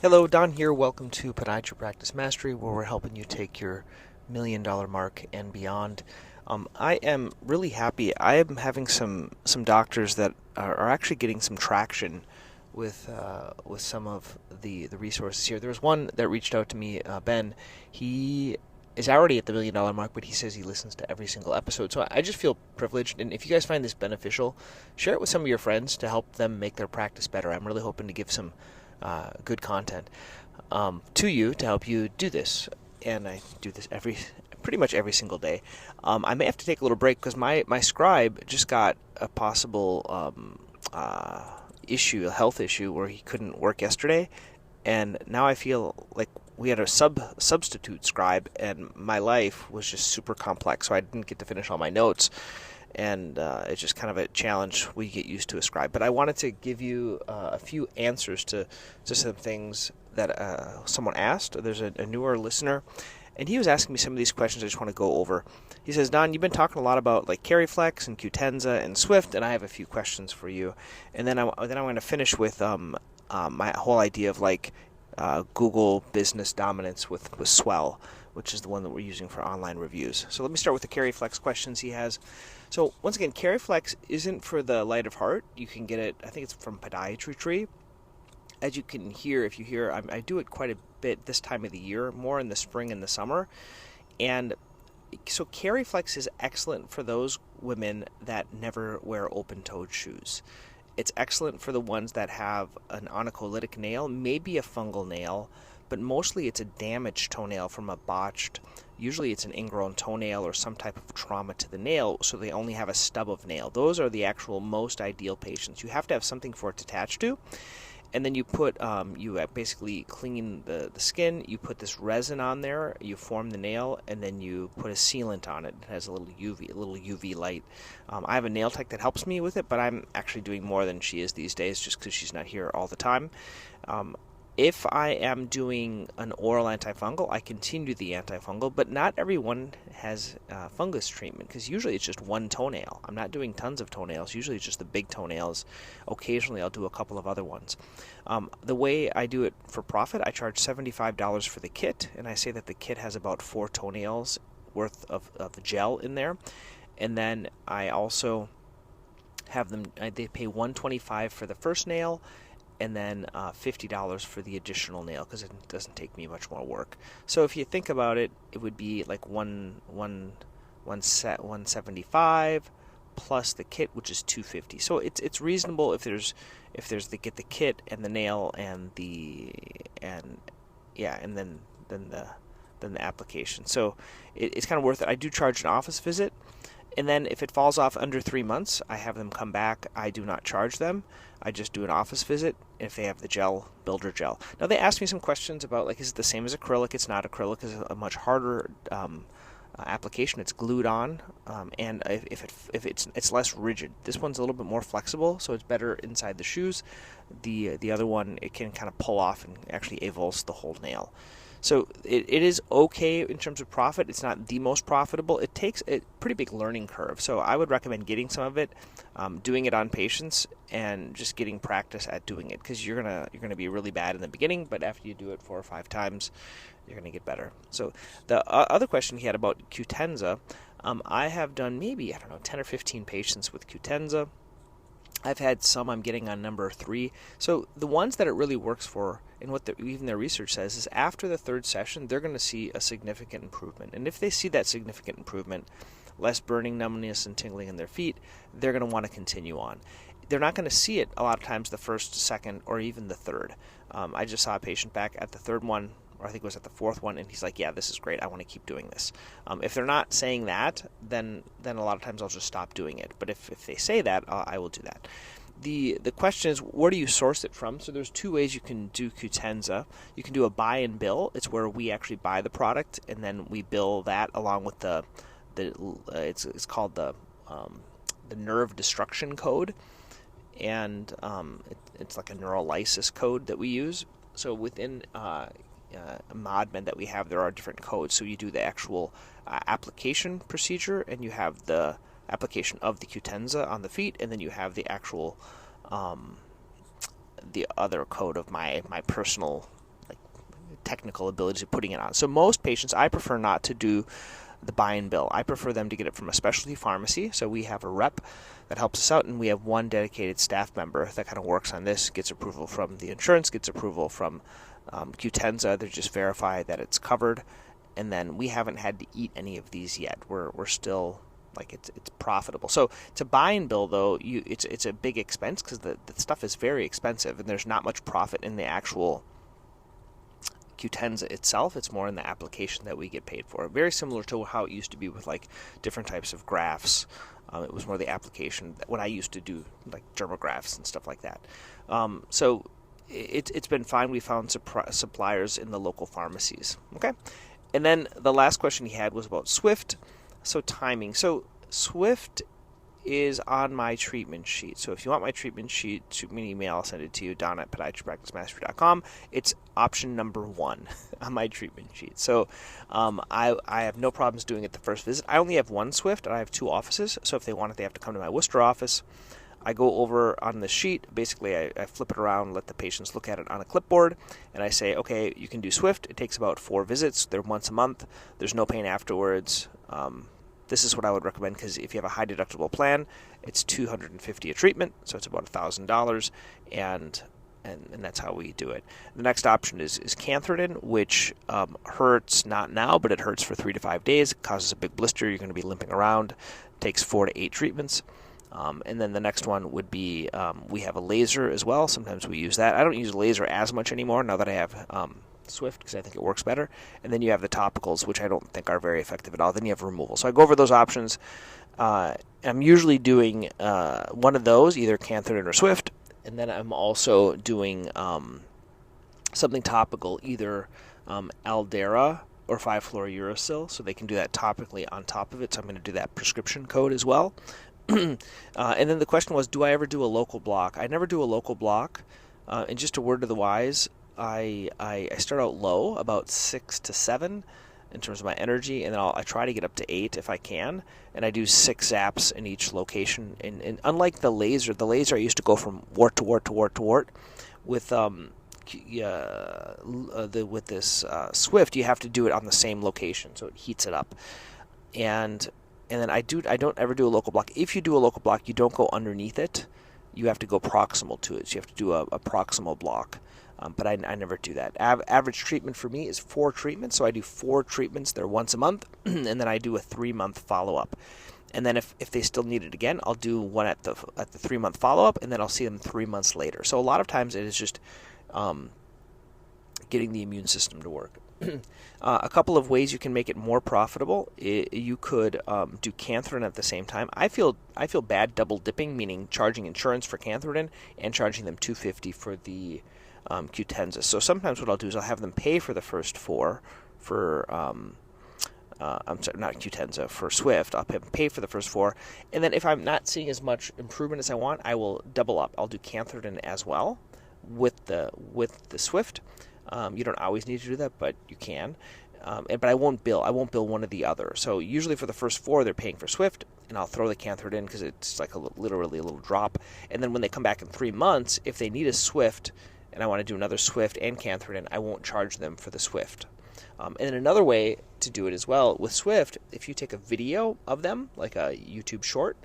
Hello, Don here. Welcome to Podiatry Practice Mastery, where we're helping you take your $1 million mark and beyond. I am really happy. I am having some doctors that are actually getting some traction with some of the resources here. There was one that reached out to me, Ben. He is already at the $1 million mark, but he says he listens to every single episode. So I just feel privileged. And if you guys find this beneficial, share it with some of your friends to help them make their practice better. I'm really hoping to give some good content to you to help you do this, and I do this pretty much every single day. I may have to take a little break because my scribe just got a possible issue, a health issue, where he couldn't work yesterday, and now I feel like we had a substitute scribe, and my life was just super complex, so I didn't get to finish all my notes. And it's just kind of a challenge we get used to a scribe. But I wanted to give you a few answers to some things that someone asked. There's a newer listener, and he was asking me some of these questions I just want to go over. He says, Don, you've been talking a lot about like KeryFlex and Qutenza and Swift, and I have a few questions for you. And then I'm going to finish with my whole idea of like Google business dominance with Swell, which is the one that we're using for online reviews. So let me start with the KeryFlex questions he has. So once again, KeryFlex isn't for the light of heart. You can get it, I think it's from Podiatry. As you can hear, if you hear, I do it quite a bit this time of the year, more in the spring and the summer. And so KeryFlex is excellent for those women that never wear open-toed shoes. It's excellent for the ones that have an onycholytic nail, maybe a fungal nail, but mostly it's a damaged toenail from a botched, usually it's an ingrown toenail or some type of trauma to the nail, so they only have a stub of nail. Those are the actual most ideal patients. You have to have something for it to attach to, and then you put, you basically clean the skin, you put this resin on there, you form the nail, and then you put a sealant on it. It has a little UV light. I have a nail tech that helps me with it, but I'm actually doing more than she is these days just because she's not here all the time. If I am doing an oral antifungal, I continue the antifungal, but not everyone has fungus treatment because usually it's just one toenail. I'm not doing tons of toenails. Usually it's just the big toenails. Occasionally I'll do a couple of other ones. The way I do it for profit, I charge $75 for the kit, and I say that the kit has about 4 toenails worth of gel in there. And then I also have them, they pay $125 for the first nail, and then $50 for the additional nail because it doesn't take me much more work. So if you think about it, it would be like $175 plus the kit, which is $250. So it's reasonable if there's the kit and the nail and the application. So it's kind of worth it. I do charge an office visit. And then if it falls off under 3 months, I have them come back. I do not charge them. I just do an office visit if they have the gel, builder gel. Now they asked me some questions about like, is it the same as acrylic? It's not. Acrylic is a much harder application. It's glued on, and if it's less rigid. This one's a little bit more flexible, so it's better inside the shoes. The other one, it can kind of pull off and actually avulse the whole nail. So it is okay in terms of profit. It's not the most profitable. It takes a pretty big learning curve. So I would recommend getting some of it, doing it on patients, and just getting practice at doing it because you're gonna be really bad in the beginning, but after you do it 4 or 5 times, you're gonna get better. So the other question he had about Qutenza, I have done maybe 10 or 15 patients with Qutenza. I've had some I'm getting on number 3. So the ones that it really works for, and what even their research says, is after the 3rd session, they're going to see a significant improvement. And if they see that significant improvement, less burning, numbness, and tingling in their feet, they're going to want to continue on. They're not going to see it a lot of times the 1st, 2nd, or even the 3rd. I just saw a patient back at the 3rd one, or I think it was at the 4th one, and he's like, yeah, this is great, I want to keep doing this. If they're not saying that, then a lot of times I'll just stop doing it. But if they say that, I will do that. The question is, where do you source it from? So there's 2 ways you can do Qutenza. You can do a buy and bill. It's where we actually buy the product, and then we bill that along with it's called the nerve destruction code, and it's like a neurolysis code that we use. So within ModMed that we have, there are different codes. So you do the actual application procedure, and you have the application of the Qutenza on the feet, and then you have the actual the other code of my personal technical ability of putting it on. So most patients, I prefer not to do the buy and bill. I prefer them to get it from a specialty pharmacy. So we have a rep that helps us out, and we have one dedicated staff member that kind of works on this, gets approval from the insurance, gets approval from Qutenza. They just verify that it's covered, and then we haven't had to eat any of these yet. We're still like it's profitable. So to buy and bill though, it's a big expense because the stuff is very expensive, and there's not much profit in the actual Qutenza itself. It's more in the application that we get paid for. Very similar to how it used to be with like different types of grafts. It was more the application when I used to do like dermografts and stuff like that. So it's been fine. We found suppliers in the local pharmacies. Okay, and then the last question he had was about Swift. So timing. So Swift is on my treatment sheet. So if you want my treatment sheet, shoot me an email. I'll send it to you, don@podiatrypracticemastery.com. It's option number 1 on my treatment sheet. So I have no problems doing it the first visit. I only have one Swift, and I have 2 offices. So if they want it, they have to come to my Worcester office. I go over on the sheet. Basically, I flip it around, let the patients look at it on a clipboard, and I say, okay, you can do Swift. It takes about 4 visits. They're once a month. There's no pain afterwards. This is what I would recommend, because if you have a high deductible plan, it's $250 a treatment, so it's about $1,000, and that's how we do it. The next option is cantharidin, which hurts not now, but it hurts for 3 to 5 days. It causes a big blister. You're going to be limping around. It takes 4 to 8 treatments. And then the next one would be we have a laser as well. Sometimes we use that. I don't use laser as much anymore now that I have Swift, because I think it works better. And then you have the topicals, which I don't think are very effective at all. Then you have removal. So I go over those options. I'm usually doing one of those, either cantharidin or Swift, and then I'm also doing something topical, either Aldera or 5-fluorouracil, so they can do that topically on top of it. So I'm going to do that prescription code as well. And then the question was, do I ever do a local block? I never do a local block. And just a word to the wise, I start out low, about 6 to 7 in terms of my energy, and then I try to get up to 8 if I can, and I do 6 zaps in each location. And unlike the laser I used to go from wart to wart to wart to wart. With this Swift, you have to do it on the same location, so it heats it up. And then I don't ever do a local block. If you do a local block, you don't go underneath it. You have to go proximal to it. So you have to do a proximal block. But I never do that. Average treatment for me is 4 treatments. So I do 4 treatments. They're once a month. And then I do a 3-month follow-up. And then if they still need it again, I'll do one at the 3-month follow-up. And then I'll see them 3 months later. So a lot of times it is just getting the immune system to work. A couple of ways you can make it more profitable. You could do cantharidin at the same time. I feel bad double dipping, meaning charging insurance for cantharidin and charging them $250 for the Qutenza. So sometimes what I'll do is I'll have them pay for the first 4 for I'm sorry, not Qutenza, for Swift. I'll pay for the first 4, and then if I'm not seeing as much improvement as I want, I will double up. I'll do cantharidin as well with the Swift. You don't always need to do that, but you can. But I won't bill. I won't bill one or the other. So usually for the first 4, they're paying for Swift, and I'll throw the cantharidin in because it's like literally a little drop. And then when they come back in 3 months, if they need a Swift, and I want to do another Swift and cantharidin, I won't charge them for the Swift. And then another way to do it as well with Swift, if you take a video of them, like a YouTube short,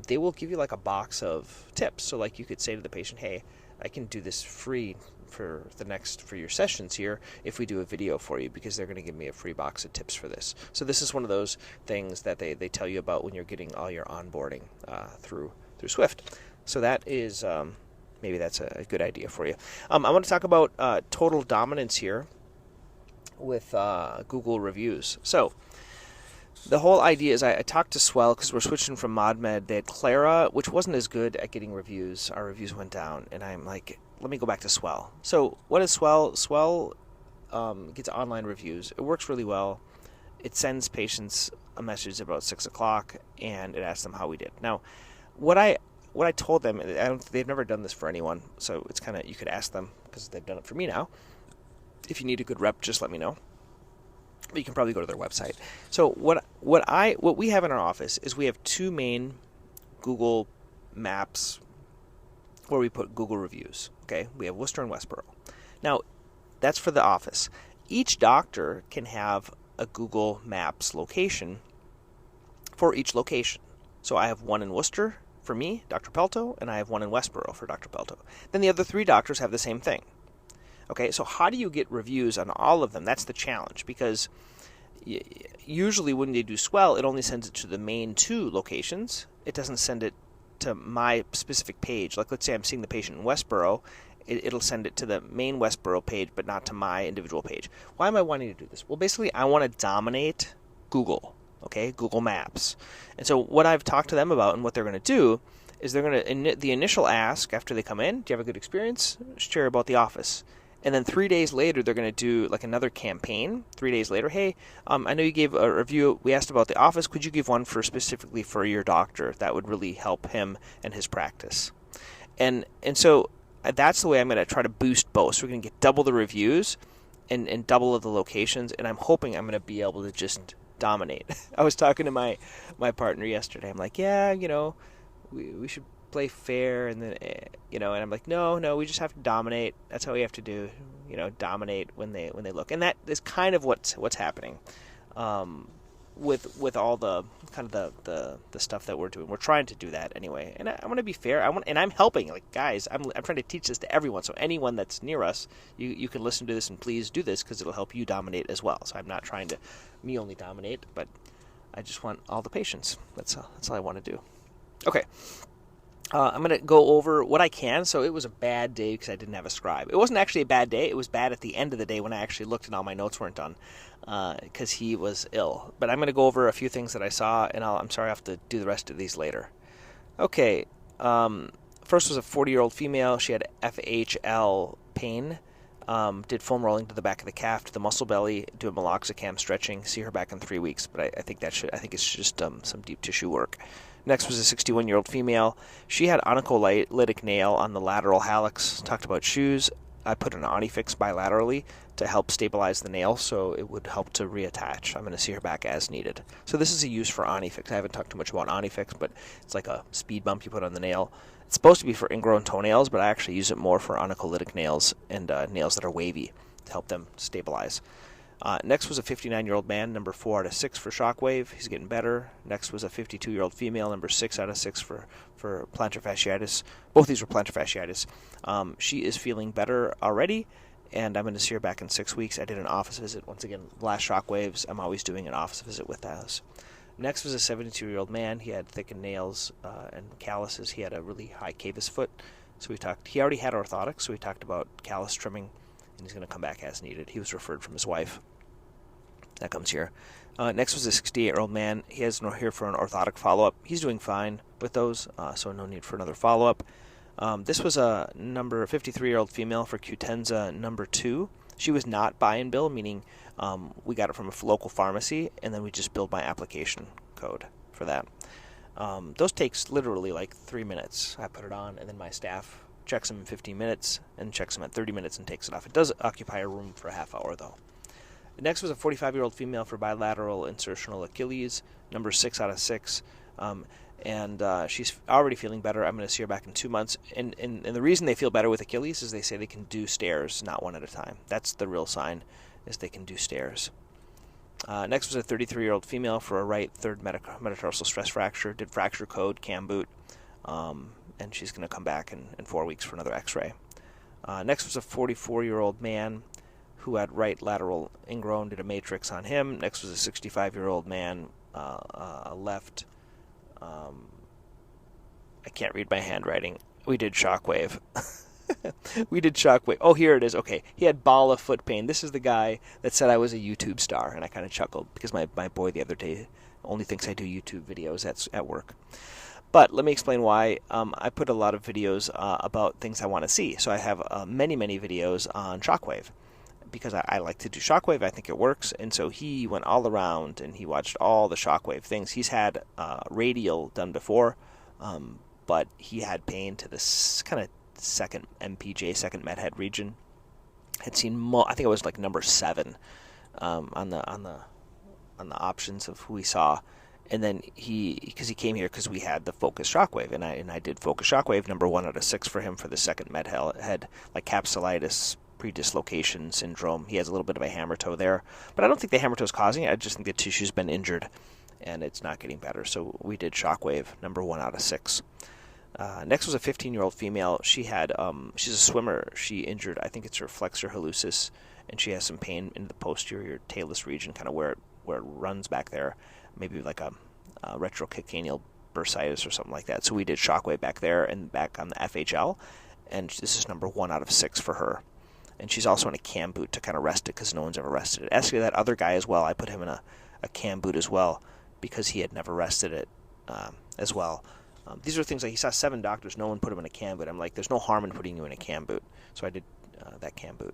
they will give you like a box of tips. So like you could say to the patient, hey, I can do this free for your sessions here if we do a video for you, because they're going to give me a free box of tips for this. So this is one of those things that they tell you about when you're getting all your onboarding through Swift. So that is maybe that's a good idea for you. I want to talk about total dominance here with Google reviews. So the whole idea is I talked to Swell because we're switching from ModMed. They had Clara, which wasn't as good at getting reviews. Our reviews went down, and I'm like, let me go back to Swell. So what is Swell? Swell gets online reviews. It works really well. It sends patients a message about 6 o'clock, and it asks them how we did. Now, what I told them, they've never done this for anyone, so it's kind of, you could ask them because they've done it for me now. If you need a good rep, just let me know. But you can probably go to their website. So what we have in our office is we have 2 main Google Maps where we put Google reviews. Okay, we have Worcester and Westboro. Now, That's for the office. Each doctor can have a Google Maps location for each location. So I have one in Worcester for me, Dr. Pelto, and I have one in Westboro for Dr. Pelto. Then the other 3 doctors have the same thing. Okay, so how do you get reviews on all of them? That's the challenge, because usually when they do Swell, it only sends it to the main 2 locations. It doesn't send it to my specific page. Like, let's say I'm seeing the patient in Westboro, it'll send it to the main Westboro page, but not to my individual page. Why am I wanting to do this? Well, basically, I want to dominate Google, okay, Google Maps. And so what I've talked to them about and what they're going to do is they're going to, the initial ask after they come in, do you have a good experience? Share about the office. And then 3 days later, they're going to do like another campaign. 3 days later, hey, I know you gave a review. We asked about the office. Could you give one for specifically for your doctor? That would really help him and his practice. And so that's the way I'm going to try to boost both. So we're going to get double the reviews and double of the locations. And I'm hoping I'm going to be able to just dominate. I was talking to my partner yesterday. I'm like, yeah, we should play fair, and then and I'm like, no, we just have to dominate. That's how we have to do, dominate when they look, and that is kind of what's happening with all the kind of the stuff that we're doing. We're trying to do that anyway, and I want to be fair. And I'm helping, like, guys. I'm trying to teach this to everyone. So anyone that's near us, you can listen to this and please do this, because it'll help you dominate as well. So I'm not trying to me only dominate, but I just want all the patients. That's all I want to do. Okay. I'm going to go over what I can. So it was a bad day because I didn't have a scribe. It wasn't actually a bad day. It was bad at the end of the day when I actually looked and all my notes weren't done because he was ill. But I'm going to go over a few things that I saw, and I'm sorry I have to do the rest of these later. Okay. First was a 40-year-old female. She had FHL pain. Did foam rolling to the back of the calf, to the muscle belly, do a meloxicam stretching. See her back in 3 weeks. But I think it's just some deep tissue work. Next was a 61-year-old female. She had onycholytic nail on the lateral hallux. Talked about shoes. I put an Onifix bilaterally to help stabilize the nail, so it would help to reattach. I'm going to see her back as needed. So this is a use for Onifix. I haven't talked too much about Onifix, but it's like a speed bump you put on the nail. It's supposed to be for ingrown toenails, but I actually use it more for onycholytic nails and nails that are wavy to help them stabilize. Next was a 59-year-old man, number 4 out of 6 for shockwave. He's getting better. Next was a 52-year-old female, number 6 out of 6 for plantar fasciitis. Both these were plantar fasciitis. She is feeling better already, and I'm going to see her back in 6 weeks. I did an office visit. Once again, last shockwaves, I'm always doing an office visit with those. Next was a 72-year-old man. He had thickened nails and calluses. He had a really high cavus foot. So he already had orthotics, so we talked about callus trimming, and he's going to come back as needed. He was referred from his wife. That comes here. Next was a 68-year-old man. He has no here for an orthotic follow-up. He's doing fine with those, so no need for another follow-up. This was a number 53-year-old female for Qutenza number 2. She was not buy and bill, meaning we got it from a local pharmacy, and then we just billed my application code for that. Those takes literally like 3 minutes. I put it on, and then my staff checks them in 15 minutes, and checks them at 30 minutes and takes it off. It does occupy a room for a half hour, though. Next was a 45-year-old female for bilateral insertional Achilles, number 6 out of 6. And she's already feeling better. I'm going to see her back in 2 months. And the reason they feel better with Achilles is they say they can do stairs, not one at a time. That's the real sign, is they can do stairs. Next was a 33-year-old female for a right third metatarsal stress fracture. Did fracture code, cam boot. And she's going to come back in 4 weeks for another x-ray. Next was a 44-year-old man who had right lateral ingrown, did a matrix on him. Next was a 65-year-old man, left. I can't read my handwriting. We did shockwave. Oh, here it is. Okay. He had ball of foot pain. This is the guy that said I was a YouTube star, and I kind of chuckled because my boy the other day only thinks I do YouTube videos at work. But let me explain why. I put a lot of videos about things I want to see. So I have many videos on shockwave because I like to do shockwave. I think it works. And so he went all around and he watched all the shockwave things. He's had radial done before, but he had pain to this kind of second MPJ, second med head region. Had seen I think it was like number 7 on the options of who he saw. And then because he came here because we had the focus shockwave, and I did focus shockwave number 1 out of 6 for him for the second med head, like capsulitis, predislocation syndrome. He has a little bit of a hammer toe there, but I don't think the hammer toe is causing it. I just think the tissue's been injured and it's not getting better. So we did shockwave, number 1 out of 6. Next was a 15-year-old female. She had, she's a swimmer. She injured, I think it's her flexor hallucis, and she has some pain in the posterior talus region, kind of where it runs back there, maybe like a retrocutaneal bursitis or something like that. So we did shockwave back there and back on the FHL, and this is number 1 out of 6 for her. And she's also in a cam boot to kind of rest it because no one's ever rested it. Actually, that other guy as well, I put him in a cam boot as well because he had never rested it as well. These are things like he saw 7 doctors, no one put him in a cam boot. I'm like, there's no harm in putting you in a cam boot. So I did that cam boot.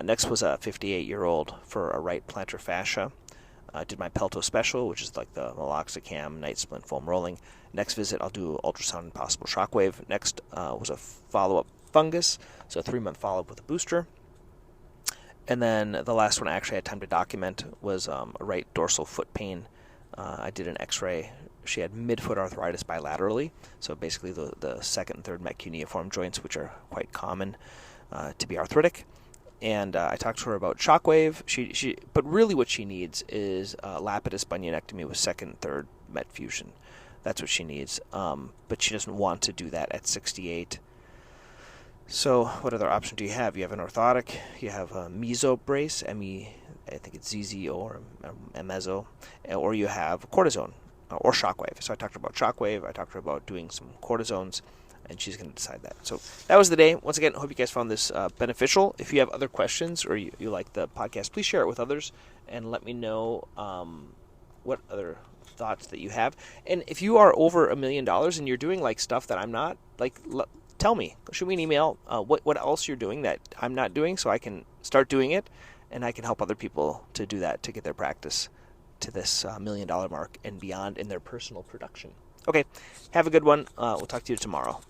Next was a 58-year-old for a right plantar fascia. Did my Pelto special, which is like the meloxicam night splint foam rolling. Next visit, I'll do ultrasound and possible shockwave. Next was a follow-up fungus, so a 3-month follow-up with a booster. And then the last one I actually had time to document was a right dorsal foot pain. I did an x-ray. She had midfoot arthritis bilaterally, so basically the second and third metcuneiform joints, which are quite common to be arthritic. And I talked to her about shockwave. But really what she needs is lapidus bunionectomy with second and third met fusion. That's what she needs. But she doesn't want to do that at 68. So what other option do you have? You have an orthotic. You have a meso brace, I think it's ZZO or meso, or you have cortisone or shockwave. So I talked to her about shockwave. I talked to her about doing some cortisones, and she's going to decide that. So that was the day. Once again, I hope you guys found this beneficial. If you have other questions or you like the podcast, please share it with others and let me know what other thoughts that you have. And if you are over $1 million and you're doing like stuff that I'm not, like tell me. Shoot me an email what else you're doing that I'm not doing so I can start doing it and I can help other people to do that, to get their practice to this $1 million mark and beyond in their personal production. Okay, have a good one. We'll talk to you tomorrow.